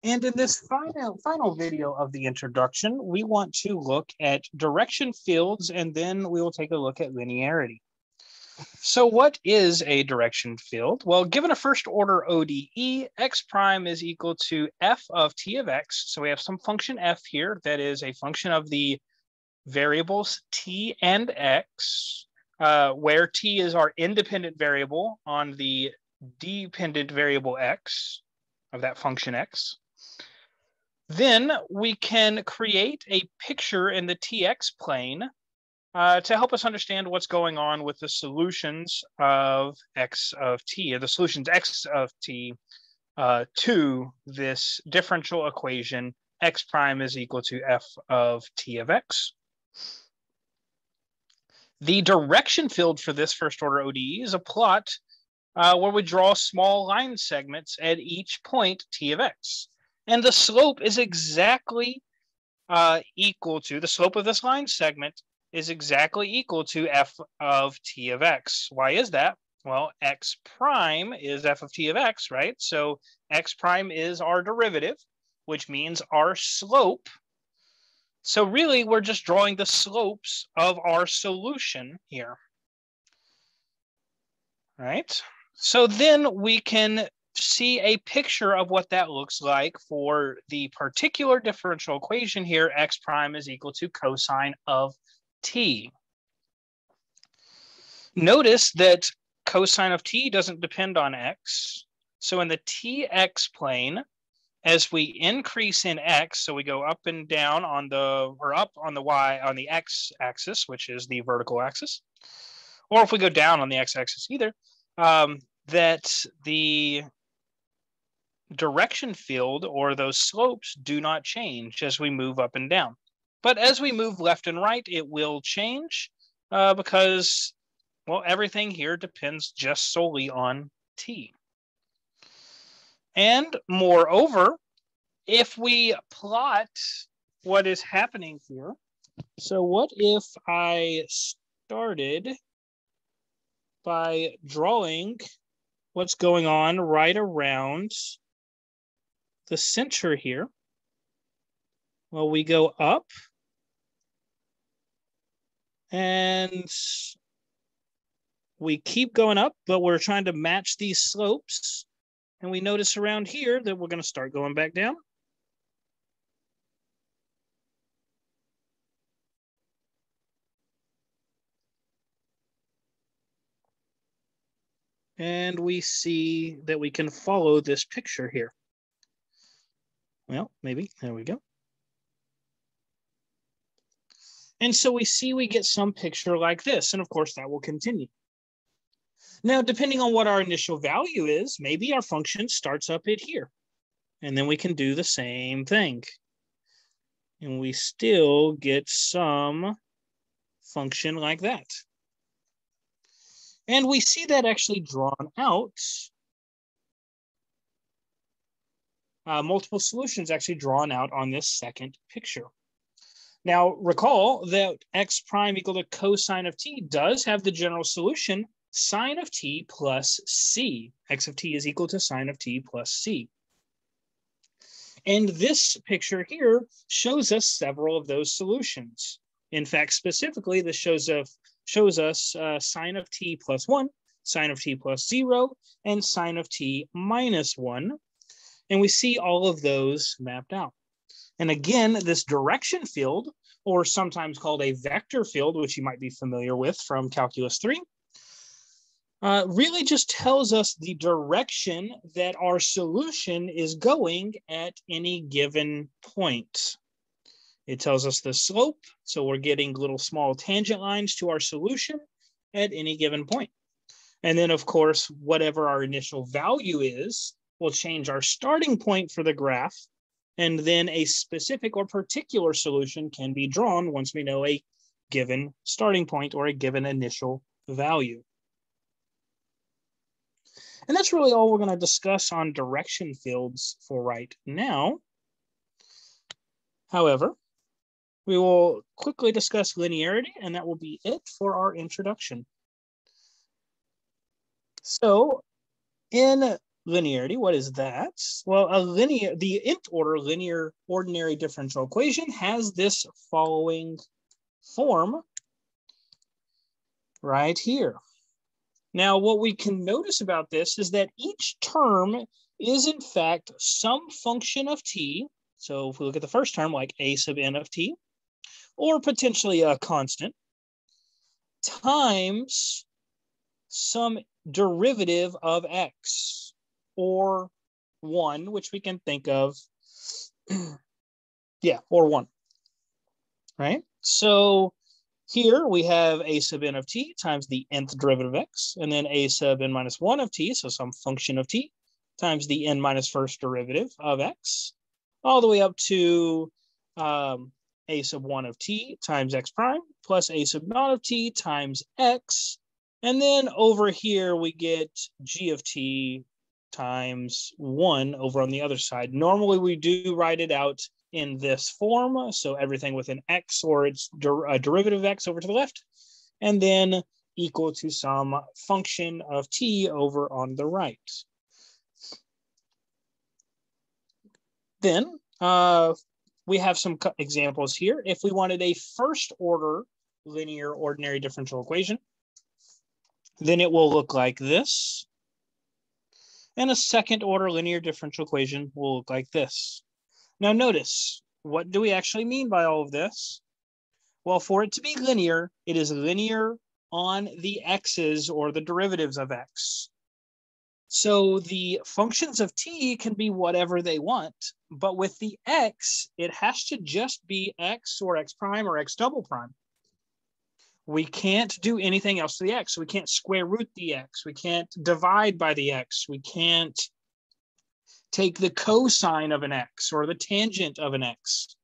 And in this final video of the introduction, we want to look at direction fields, and then we will take a look at linearity. So what is a direction field? Well, given a first order ODE, x prime is equal to f of t of x. So we have some function f here that is a function of the variables t and x, where t is our independent variable on the dependent variable x of that function x. Then we can create a picture in the tx plane to help us understand what's going on with the solutions of x of t, or the solutions x of t to this differential equation, x prime is equal to f of t of x. The direction field for this first order ODE is a plot where we draw small line segments at each point t of x. And the slope is exactly equal to, the slope of this line segment is exactly equal to f of t of x. Why is that? Well, x prime is f of t of x, right? So x prime is our derivative, which means our slope. So really, we're just drawing the slopes of our solution here, right? So then we can see a picture of what that looks like for the particular differential equation here, x prime is equal to cosine of t. Notice that cosine of t doesn't depend on x. So in the tx plane, as we increase in x, so we go up and down on the, or up on the y, on the x axis, which is the vertical axis, or if we go down on the x axis either, that the direction field or those slopes do not change as we move up and down. But as we move left and right, it will change because, well, everything here depends just solely on t. And moreover, if we plot what is happening here, so what if I started by drawing what's going on right around the center here? Well, we go up and we keep going up, but we're trying to match these slopes. And we notice around here that we're going to start going back down. And we see that we can follow this picture here. Well, maybe, there we go. And so we see we get some picture like this, and of course that will continue. Now, depending on what our initial value is, maybe our function starts up at here, and then we can do the same thing. And we still get some function like that. And we see that actually drawn out. Multiple solutions actually drawn out on this second picture. Now, recall that x prime equal to cosine of t does have the general solution sine of t plus c. X of t is equal to sine of t plus c. And this picture here shows us several of those solutions. In fact, specifically, this shows us sine of t plus 1, sine of t plus 0, and sine of t minus 1. And we see all of those mapped out. And again, this direction field, or sometimes called a vector field, which you might be familiar with from Calculus 3, really just tells us the direction that our solution is going at any given point. It tells us the slope, so we're getting little small tangent lines to our solution at any given point. And then, of course, whatever our initial value is, we'll change our starting point for the graph, and then a specific or particular solution can be drawn once we know a given starting point or a given initial value. And that's really all we're going to discuss on direction fields for right now. However, we will quickly discuss linearity, and that will be it for our introduction. So in Linearity, what is that? Well, the nth order linear ordinary differential equation has this following form right here. Now, what we can notice about this is that each term is in fact some function of t. So if we look at the first term, like a sub n of t, or potentially a constant, times some derivative of x, or 1, which we can think of, yeah, or 1, right? So here we have a sub n of t times the nth derivative of x, and then a sub n minus 1 of t, so some function of t, times the n minus first derivative of x, all the way up to a sub 1 of t times x prime, plus a sub naught of t times x, and then over here we get g of t times 1 over on the other side. Normally we do write it out in this form, so everything with an x or its derivative of x over to the left, and then equal to some function of t over on the right. Then we have some examples here. If we wanted a first order linear ordinary differential equation, then it will look like this. And a second order linear differential equation will look like this. Now notice, what do we actually mean by all of this? Well, for it to be linear, it is linear on the x's or the derivatives of x. So the functions of t can be whatever they want, but with the x, it has to just be x or x prime or x double prime. We can't do anything else to the x. We can't square root the x. We can't divide by the x. We can't take the cosine of an x or the tangent of an x.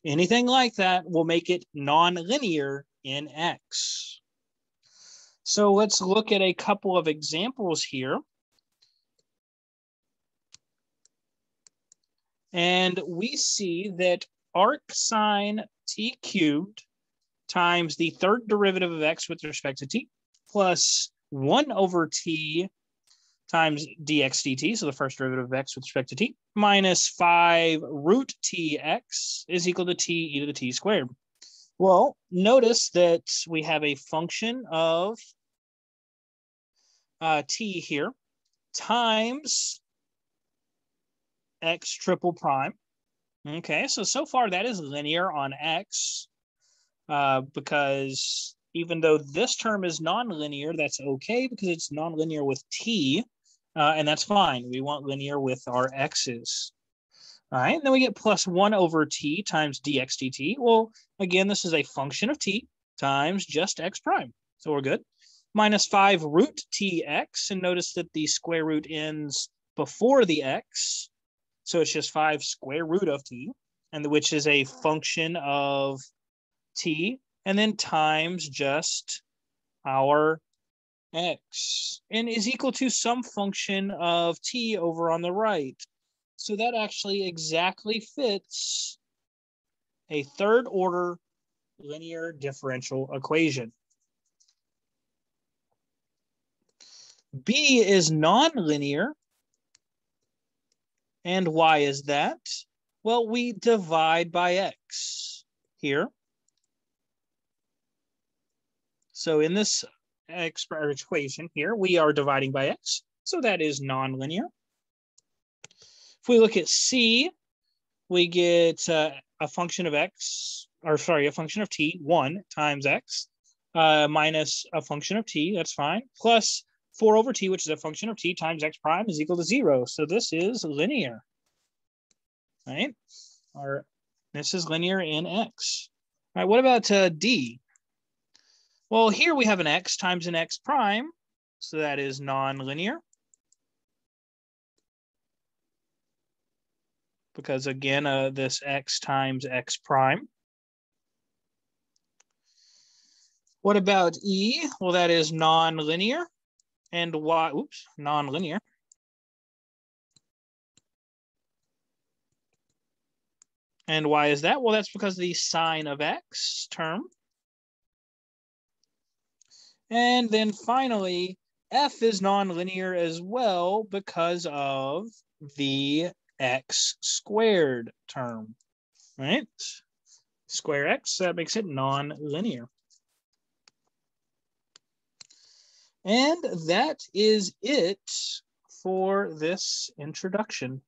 Anything like that will make it nonlinear in x. So let's look at a couple of examples here. And we see that arc sine t cubed times the third derivative of x with respect to t plus 1 over t times dx dt, so the first derivative of x with respect to t, minus 5 root tx is equal to t e to the t squared. Well, notice that we have a function of t here times x triple prime. Okay, so far that is linear on x, because even though this term is nonlinear, that's okay because it's nonlinear with t, and that's fine. We want linear with our x's. All right, and then we get plus 1 over t times dx dt. Well, again, this is a function of t times just x prime, so we're good. Minus 5 root tx, and notice that the square root ends before the x, so it's just 5 square root of t, and which is a function of t, and then times just our x, and is equal to some function of t over on the right. So that actually exactly fits a third order linear differential equation. B is nonlinear. And why is that? Well, we divide by x here. So in this equation here, we are dividing by x. So that is nonlinear. If we look at C, we get a function of x, or sorry, a function of t, 1 times x, minus a function of t, that's fine, plus 4 over t, which is a function of t times x prime is equal to 0. So this is linear, right? Or this is linear in x. All right, what about D? Well, here we have an x times an x prime, so that is nonlinear. Because again, this x times x prime. What about E? Well, that is nonlinear. And Y, oops, nonlinear. And why is that? Well, that's because the sine of x term. And then finally, F is nonlinear as well because of the x squared term, right? Square x, that makes it nonlinear. And that is it for this introduction.